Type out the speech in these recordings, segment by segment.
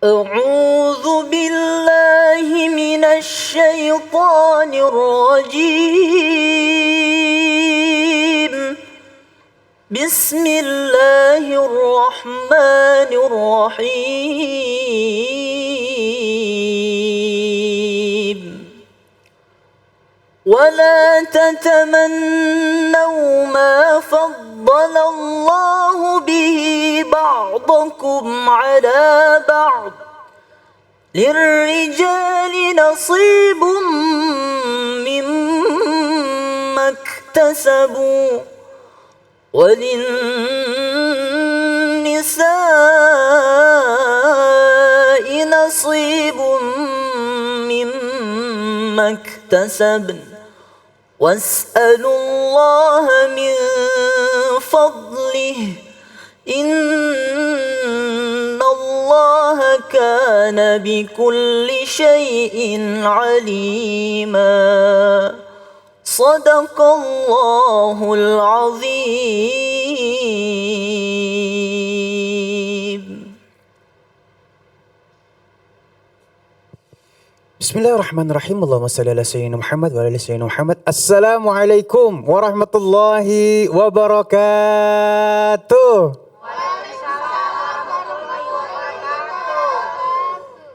أعوذ بالله من الشيطان الرجيم بسم الله الرحمن الرحيم ولا تتمنوا ما فضل الله به بعضكم على بعض للرجال نصيب مما اكتسبوا وللنساء نصيب مما اكتسبن واسألوا الله من فضله إن الله كان بكل شيء عليما صدق الله العظيم. Bismillahirrahmanirrahim. Allahumma salli ala sayyidina Muhammad wa ala sayyidina Muhammad. Assalamualaikum warahmatullahi wabarakatuh.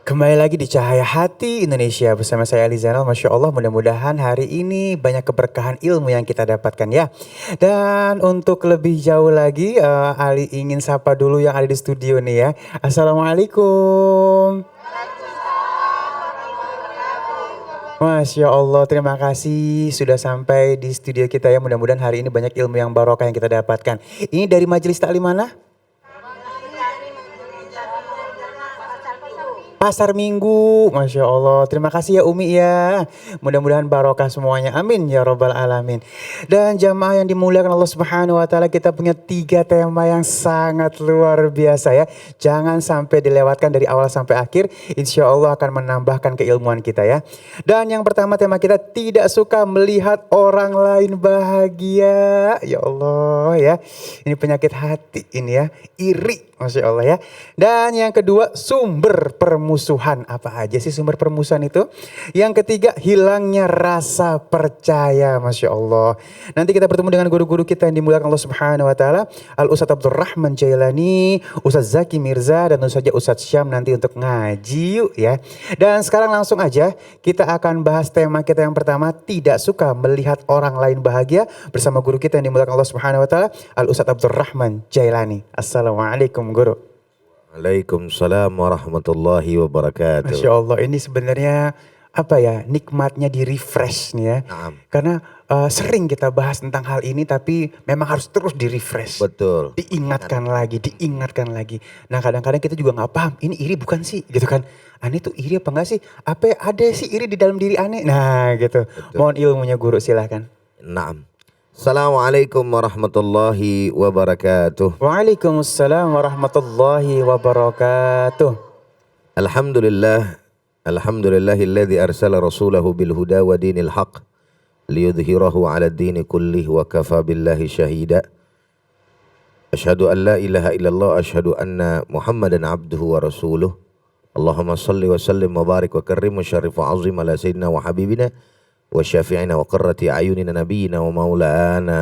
Kembali lagi di Cahaya Hati Indonesia bersama saya Ali Zainal. Masya Allah, mudah-mudahan hari ini banyak keberkahan ilmu yang kita dapatkan ya. Dan untuk lebih jauh lagi, Ali ingin sapa dulu yang ada di studio nih ya. Assalamualaikum. Masya Allah, terima kasih sudah sampai di studio kita ya. Mudah-mudahan hari ini banyak ilmu yang barokah yang kita dapatkan. Ini dari majelis taklim mana? Pasar Minggu, Masya Allah. Terima kasih ya Umi ya. Mudah-mudahan barokah semuanya. Amin ya Rabbal Alamin. Dan jamaah yang dimuliakan Allah Subhanahu Wa Taala, kita punya 3 tema yang sangat luar biasa ya. Jangan sampai dilewatkan dari awal sampai akhir. Insya Allah akan menambahkan keilmuan kita ya. Dan yang pertama, tema kita tidak suka melihat orang lain bahagia. Ya Allah ya. Ini penyakit hati ini ya. Iri. Masya Allah ya. Dan yang kedua, sumber permusuhan. Apa aja sih sumber permusuhan itu? Yang ketiga, hilangnya rasa percaya. Masya Allah. Nanti kita bertemu dengan guru-guru kita yang dimuliakan Allah Subhanahu Wa Taala. Al-Ustadz Abdurrahman Jailani, Ustadz Zaki Mirza, dan tentu saja Ustadz Syam nanti untuk ngaji yuk ya. Dan sekarang langsung aja kita akan bahas tema kita yang pertama, tidak suka melihat orang lain bahagia, bersama guru kita yang dimuliakan Allah Subhanahu Wa Taala, Al-Ustadz Abdurrahman Jailani. Assalamualaikum guru. Waalaikumsalam warahmatullahi wabarakatuh. Masya Allah, ini sebenarnya apa ya, nikmatnya di refresh nih ya. Naam. Karena sering kita bahas tentang hal ini tapi memang harus terus di refresh. Betul. Diingatkan lagi, diingatkan lagi. Nah kadang-kadang kita juga gak paham, ini iri bukan sih gitu kan. Aneh tuh iri apa enggak sih? Apa ada sih iri di dalam diri aneh? Nah gitu. Betul. Mohon ilmunya guru, silahkan. Naam. Assalamualaikum warahmatullahi wabarakatuh. Waalaikumsalam warahmatullahi wabarakatuh. Alhamdulillah. Alhamdulillahilladzi arsala rasulahu bil huda wa dinil haq liyudhhirahu 'ala ad-dini kullih wa kafa billahi syahida. Asyhadu an la ilaha illallah, asyhadu anna Muhammadan abduhu wa rasuluh. Allahumma salli wa sallim wa barik wa karrim wa syarif wa azim ala sayyidina wa habibina wa syafi'ina wa qurrati ayunina nabiyina wa maulana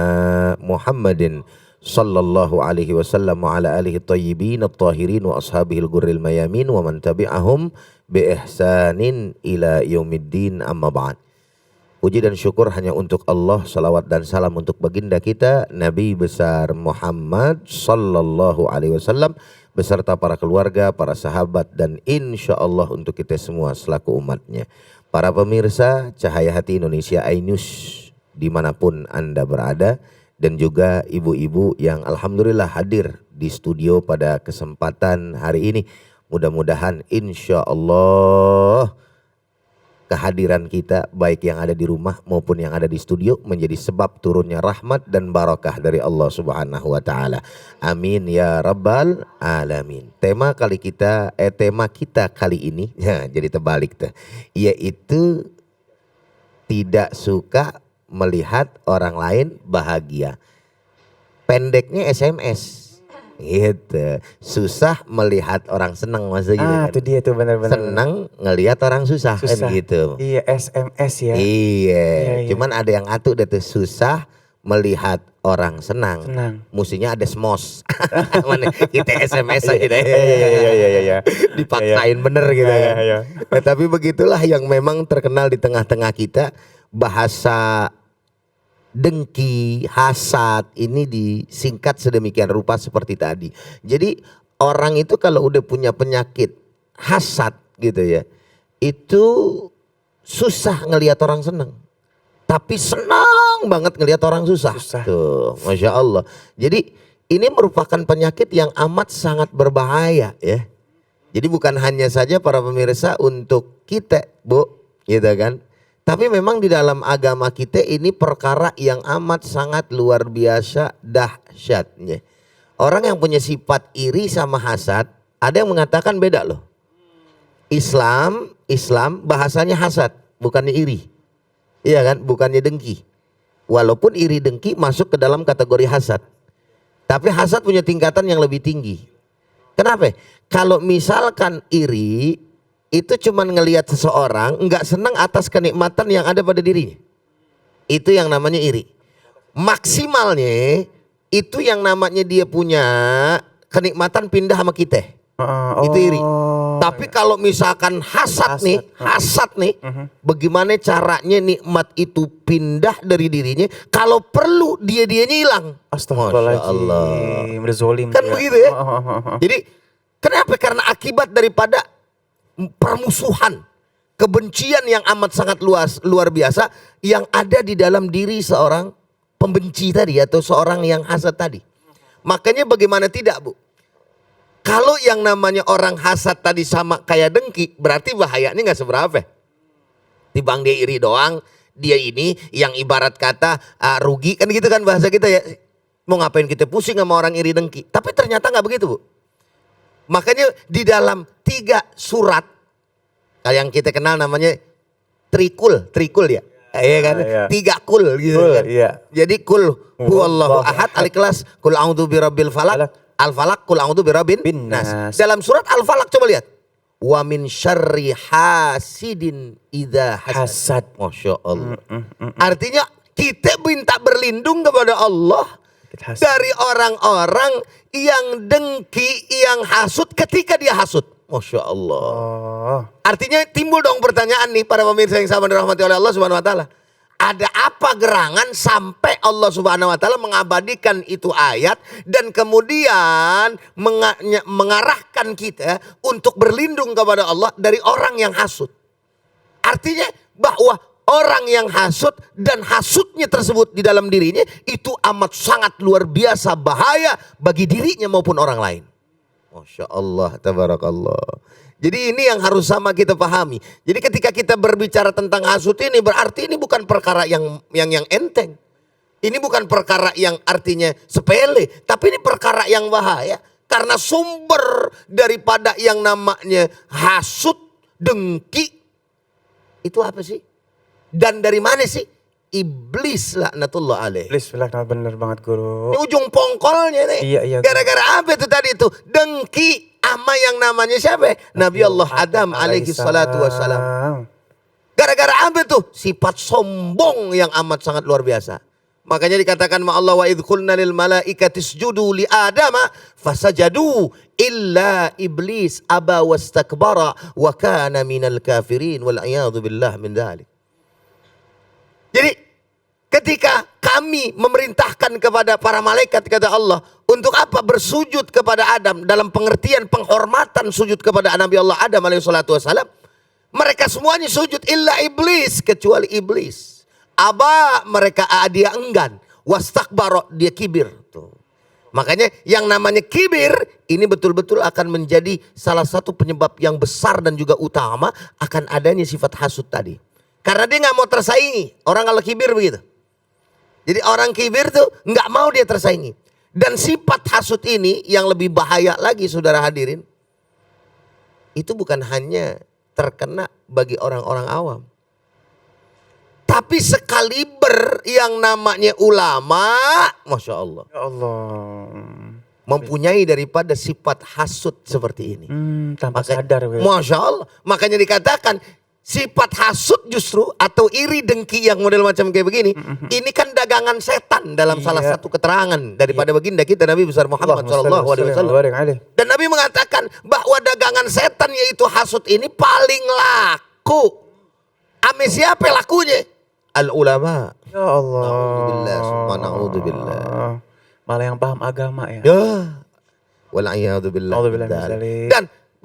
Muhammadin sallallahu alaihi wasallam wa ala alihi tayyibin at-tahirin wa ashabihi al-ghurril mayamin wa man tabi'ahum bi ihsanin ila yaumiddin, amma ba'd. Puji dan syukur hanya untuk Allah, salawat dan salam untuk baginda kita Nabi besar Muhammad sallallahu alaihi wasallam beserta para keluarga, para sahabat, dan insya Allah untuk kita semua selaku umatnya. Para pemirsa Cahaya Hati Indonesia iNews dimanapun Anda berada, dan juga ibu-ibu yang alhamdulillah hadir di studio pada kesempatan hari ini. Mudah-mudahan insya Allah kehadiran kita baik yang ada di rumah maupun yang ada di studio menjadi sebab turunnya rahmat dan barakah dari Allah Subhanahu Wa Taala. Amin ya Rabbal Alamin. Tema kita kali ini, ya, jadi terbalik tuh, yaitu tidak suka melihat orang lain bahagia. Pendeknya SMS. Gitu. Susah melihat orang senang maksudnya gitu kan. Itu dia tuh benar-benar. Senang ngelihat orang susah, kan gitu. Iya, SMS ya. Iya, Iya. cuman ada yang atuh deh tuh, susah melihat orang senang. Senang. Mustinya ada smos. Mana kita SMS aja deh. Iya. Dipaksain bener gitu kan. Iya. Nah, tapi begitulah yang memang terkenal di tengah-tengah kita, bahasa dengki, hasad ini disingkat sedemikian rupa seperti tadi. Jadi orang itu kalau udah punya penyakit hasad gitu ya, itu susah ngelihat orang senang. Tapi senang banget ngelihat orang susah. Tuh, Masya Allah. Jadi ini merupakan penyakit yang amat sangat berbahaya ya. Jadi bukan hanya saja para pemirsa untuk kita, Bu, gitu kan. Tapi memang di dalam agama kita ini perkara yang amat sangat luar biasa dahsyatnya. Orang yang punya sifat iri sama hasad, ada yang mengatakan beda loh. Islam bahasanya hasad, bukannya iri. Iya kan, bukannya dengki. Walaupun iri dengki masuk ke dalam kategori hasad. Tapi hasad punya tingkatan yang lebih tinggi. Kenapa? Kalau misalkan iri itu cuman ngelihat seseorang nggak senang atas kenikmatan yang ada pada dirinya. Itu yang namanya iri. Maksimalnya itu yang namanya dia punya kenikmatan pindah sama kita. Itu iri. Tapi kalau misalkan hasad nih, bagaimana caranya nikmat itu pindah dari dirinya? Kalau perlu dia-dianya hilang. Astagfirullahaladzim. Berzolim. Kan begitu ya. Jadi kenapa? Karena akibat daripada permusuhan, kebencian yang amat sangat luar biasa yang ada di dalam diri seorang pembenci tadi atau seorang yang hasad tadi. Makanya bagaimana tidak, Bu? Kalau yang namanya orang hasad tadi sama kayak dengki, berarti bahayanya nggak seberapa. Tibang dia iri doang, dia ini yang ibarat kata rugi, kan gitu kan bahasa kita ya. Mau ngapain kita pusing sama orang iri dengki? Tapi ternyata nggak begitu, Bu. Makanya di dalam 3 surat yang kita kenal namanya trikul ya. Iya kan? 3 kul gitu kan. Iya. Jadi kul huwallahu ahad, al-ikhlas, kul a'udzu birabbil falaq, al-falaq, kul a'udzu birabbin nas. Dalam surat al-falaq coba lihat. Wa min syarri hasidin idza hasad. Masya Allah. Artinya kita minta berlindung kepada Allah dari orang-orang yang dengki, yang hasud ketika dia hasud. Masya Allah. Artinya timbul dong pertanyaan nih para pemirsa yang sama dirahmati oleh Allah Subhanahu wa taala. Ada apa gerangan sampai Allah Subhanahu wa taala mengabadikan itu ayat dan kemudian mengarahkan kita untuk berlindung kepada Allah dari orang yang hasud. Artinya bahwa orang yang hasud dan hasudnya tersebut di dalam dirinya itu amat sangat luar biasa bahaya bagi dirinya maupun orang lain. Masya Allah, tabarakallah. Jadi ini yang harus sama kita pahami. Jadi ketika kita berbicara tentang hasud ini berarti ini bukan perkara yang enteng. Ini bukan perkara yang artinya sepele, tapi ini perkara yang bahaya. Karena sumber daripada yang namanya hasud, dengki, itu apa sih? Dan dari mana sih? Iblis laknatullah alaih. Iblis laknat, bener banget guru. Ini ujung pongkolnya nih. Iya. Gara-gara apa itu tadi itu? Dengki ama yang namanya siapa? Nabi Allah Adam alaihi salatu wassalam. Gara-gara apa tuh? Sifat sombong yang amat sangat luar biasa. Makanya dikatakan ma Allah wa idh qulna lil malaikati isjudu li adama fasajadu illa iblis aba wastakbara wa kana minal kafirin wal a'yadu billah min dzalik. Jadi ketika kami memerintahkan kepada para malaikat kata Allah untuk apa? Bersujud kepada Adam dalam pengertian penghormatan sujud kepada Nabi Allah Adam alaihi salatu wassalam. Mereka semuanya sujud illa iblis, kecuali iblis. Aba, mereka dia enggan. Wastakbara, dia kibir. Tuh. Makanya yang namanya kibir ini betul-betul akan menjadi salah satu penyebab yang besar dan juga utama akan adanya sifat hasud tadi. Karena dia nggak mau tersaingi. Orang kalau kibir begitu. Jadi orang kibir tuh nggak mau dia tersaingi. Dan sifat hasud ini yang lebih bahaya lagi saudara hadirin. Itu bukan hanya terkena bagi orang-orang awam. Tapi sekaliber yang namanya ulama. Masya Allah. Ya Allah. mempunyai daripada sifat hasud seperti ini. Tanpa sadar. Masya Allah. Makanya dikatakan sifat hasud justru atau iri dengki yang model macam kayak begini, ini kan dagangan setan dalam salah satu keterangan daripada baginda kita Nabi besar Muhammad sallallahu alaihi wasallam. Dan Nabi mengatakan bahwa dagangan setan yaitu hasud ini paling laku. Ame siapa lakunya? Al ulama. Ya Allah. Na'udzubillah, subhanallah. Malah yang paham agama ya. Ya. Wal'iyadzubillah.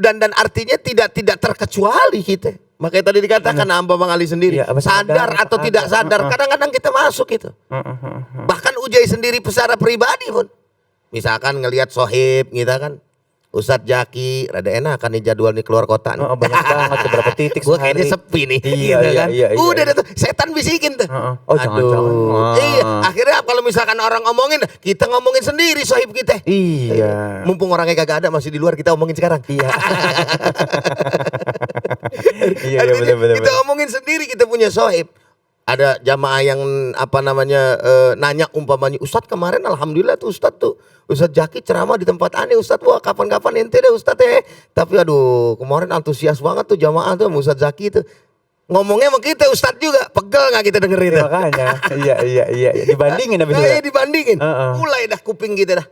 Dan artinya tidak terkecuali kita. Makanya tadi dikatakan hamba Bang Ali sendiri, sadar atau tidak sadar, kadang-kadang kita masuk itu. Bahkan Ujai sendiri secara pribadi pun. Misalkan ngelihat sohib gitu kan. Ustadz Jaki, rada enak kan nih jadwal nih keluar kota nih. Banyak banget beberapa titik Gua kayaknya sepi nih. Iya. Udah tuh setan bisikin tuh. Oh jangan-jangan. Iya, akhirnya kalau misalkan orang ngomongin, kita ngomongin sendiri sohib kita. Iya. Mumpung orangnya kagak ada masih di luar, kita omongin sekarang. Iya. Iya benar. Kita ngomongin sendiri, kita punya sohib. Ada jamaah yang nanya umpamanya, Ustadz kemarin alhamdulillah tuh Ustadz Jaki ceramah di tempat aneh Ustadz, wah kapan-kapan ente deh Ustadz Tapi aduh kemarin antusias banget tuh jamaah tuh Ustadz Jaki tuh. Ngomongnya sama kita Ustadz juga, pegel gak kita dengerin itu? Makanya, iya. Dibandingin habis itu. Iya dibandingin, mulai dah kuping kita dah.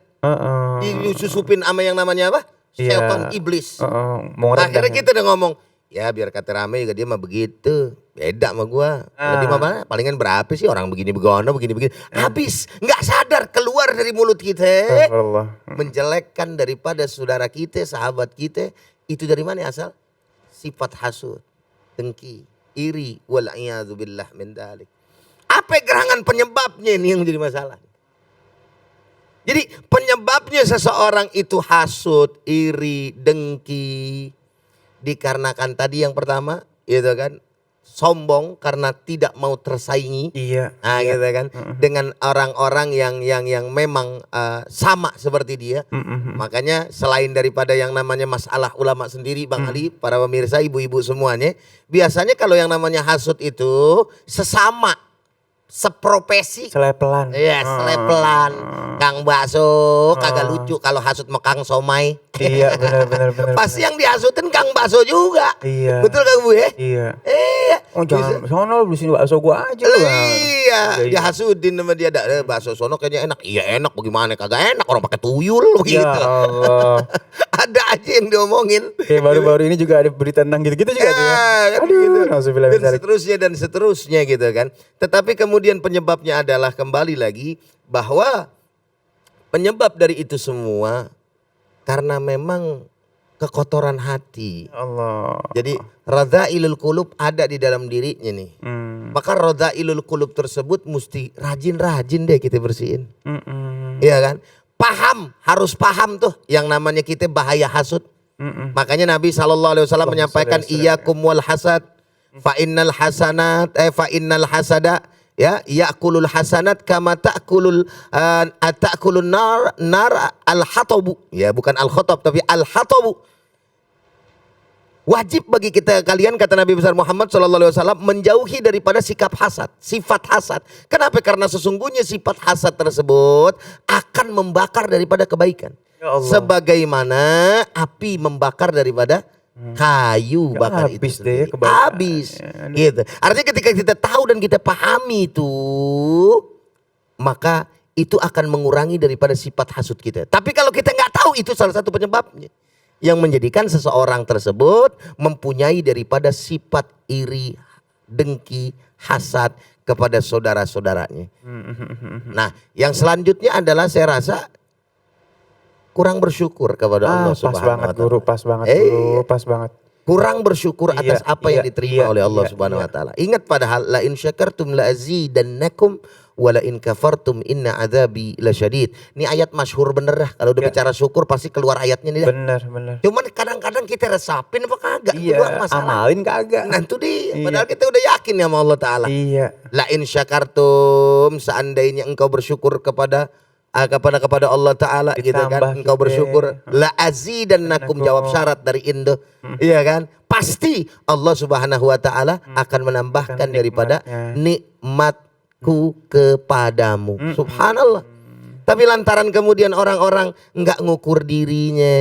Disusupin sama yang namanya apa? Setan iblis. Akhirnya kita udah ngomong, ya biar kata rame juga dia mah begitu. Beda sama gua. Dia mah palingan berapa sih orang begini. Habis nggak sadar keluar dari mulut kita. Menjelekkan daripada saudara kita, sahabat kita. Itu dari mana asal? Sifat hasud, dengki, iri, wal'iyadzubillah min dzalik. Apa gerangan penyebabnya ini yang jadi masalah? Jadi penyebabnya seseorang itu hasud, iri, dengki dikarenakan tadi yang pertama, gitu kan, sombong karena tidak mau tersaingi, gitu kan, dengan orang-orang yang memang sama seperti dia. Makanya selain daripada yang namanya masalah ulama sendiri, Bang Ali, para pemirsa, ibu-ibu semuanya, biasanya kalau yang namanya hasud itu sesama, seprofesi, selepelan. Iya, selepelan. Kang bakso kagak lucu kalau hasud sama Kang somai. Iya, benar. Pasti yang dihasudin Kang bakso juga. Iya. Betul kan Bu ya? Iya. Oh Bisa. jangan, sono beli sini bakso gua aja lu. Iya, dihasudin sama dia, bakso sono kayaknya enak. Iya enak, bagaimana kagak enak, orang pakai tuyul begitu. Ya Allah. Ada aja yang diomongin. Kayak baru-baru ini juga ada berita tentang gitu-gitu juga tuh ya. Kan Aduh, gitu. nauzubillah Dan seterusnya gitu kan. Tetapi kemudian penyebabnya adalah kembali lagi bahwa penyebab dari itu semua karena memang kekotoran hati. Allah. Jadi radzailul qulub ada di dalam dirinya nih. Maka radzailul qulub tersebut mesti rajin-rajin deh kita bersihin. Iya kan? Harus paham tuh yang namanya kita bahaya hasud. Makanya Nabi SAW menyampaikan iyyakum wal hasad fa innal hasada ya ya'kulul hasanat kama ta'kulul nar al-hatabu. Ya bukan al-khatab tapi al-hatabu. Wajib bagi kalian kata Nabi besar Muhammad SAW menjauhi daripada sikap hasad, sifat hasad. Kenapa? Karena sesungguhnya sifat hasad tersebut akan membakar daripada kebaikan. Ya Allah. Sebagaimana api membakar daripada kayu bakar itu sendiri. Habis. Gitu. Artinya ketika kita tahu dan kita pahami itu, maka itu akan mengurangi daripada sifat hasud kita. Tapi kalau kita nggak tahu, itu salah satu penyebabnya yang menjadikan seseorang tersebut mempunyai daripada sifat iri, dengki, hasad kepada saudara-saudaranya. Nah, yang selanjutnya adalah saya rasa kurang bersyukur kepada Allah Subhanahu wa taala. Pas banget. Kurang bersyukur atas apa yang diterima oleh Allah Subhanahu wa taala. Ingat padahal la in syakartum la azidannakum wa la in kafartum inna adzabi lasyadid. Ini ayat masyhur bener dah. Kalau udah bicara syukur pasti keluar ayatnya nih dah. Bener. Cuman kadang-kadang kita resapin apa kagak? Iya, amalin kagak. Nah itu dia. Padahal kita udah yakin ya sama Allah taala. Iya. La in syakartum, seandainya engkau bersyukur kepada Allah Ta'ala gitu kan, engkau bersyukur la azidannakum, jawab syarat dari Indo, iya kan, pasti Allah Subhanahu wa Ta'ala akan menambahkan daripada nikmatku kepadamu. Subhanallah. Tapi lantaran kemudian orang-orang nggak ngukur dirinya,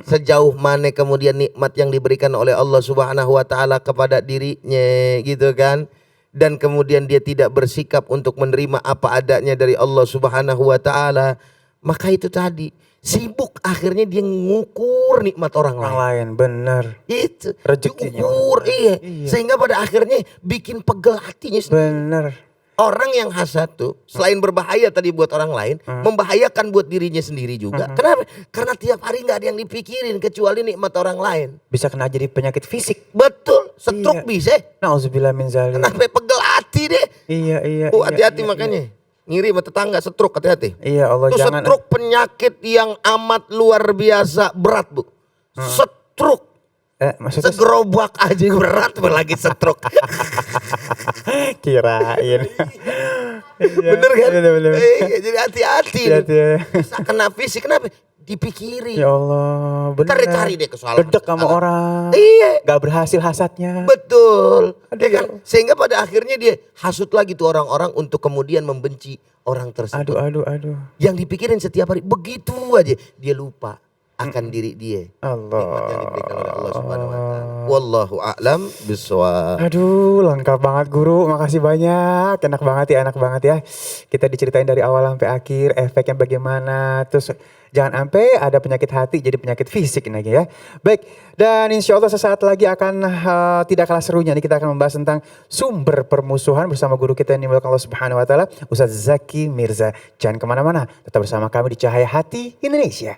sejauh mana kemudian nikmat yang diberikan oleh Allah Subhanahu wa taala kepada dirinya, gitu kan? Dan kemudian dia tidak bersikap untuk menerima apa adanya dari Allah Subhanahu wa taala, maka itu tadi sibuk akhirnya dia ngukur nikmat orang Orang lain. lain, bener. Itu Rezekinya diukur, iya. Sehingga pada akhirnya bikin pegel hatinya sendiri. Bener. Orang yang hasad tuh selain berbahaya tadi buat orang lain, membahayakan buat dirinya sendiri juga. Kenapa? Karena tiap hari nggak ada yang dipikirin kecuali nikmat orang lain. Bisa kena jadi penyakit fisik. Betul, stroke Iya. bisa. Nauzubillah min zalik. Kenapa pegel hati deh? Iya, iya. Oh, iya, hati-hati iya, makanya. Ngiri sama tetangga, stroke, hati-hati. Iya, Allah Itu jangan. stroke penyakit yang amat luar biasa berat, Bu. Stroke. Maksudnya Segerobak aja berat apalagi stroke. kirain. Iya, Bener kan? bener. Jadi hati-hati. Hati-hati, ya. Bisa kena fisik, kenapa? Dipikirin. Ya Allah, bener. Ntar dicari deh kesalahan. Dedek sama orang. Iya. Gak berhasil hasadnya. Betul. Aduh. Ya kan? Sehingga pada akhirnya dia hasut lagi tuh orang-orang untuk kemudian membenci orang tersebut. Aduh. Yang dipikirin setiap hari begitu aja. Dia lupa akan diri dia. Allah. Nikmat yang diberikan oleh Allah Subhanahu wa taala. Wallahu a'lam bishawab. Aduh, lengkap banget guru. Makasih banyak. Enak banget ya. Kita diceritain dari awal sampai akhir efeknya bagaimana. Terus jangan sampai ada penyakit hati jadi penyakit fisik lagi ya. Baik, dan insya Allah sesaat lagi akan tidak kalah serunya. Ini kita akan membahas tentang sumber permusuhan bersama guru kita yang dimulakan Allah Subhanahu wa taala, Ustaz Zaki Mirza. Jangan kemana-mana, tetap bersama kami di Cahaya Hati Indonesia.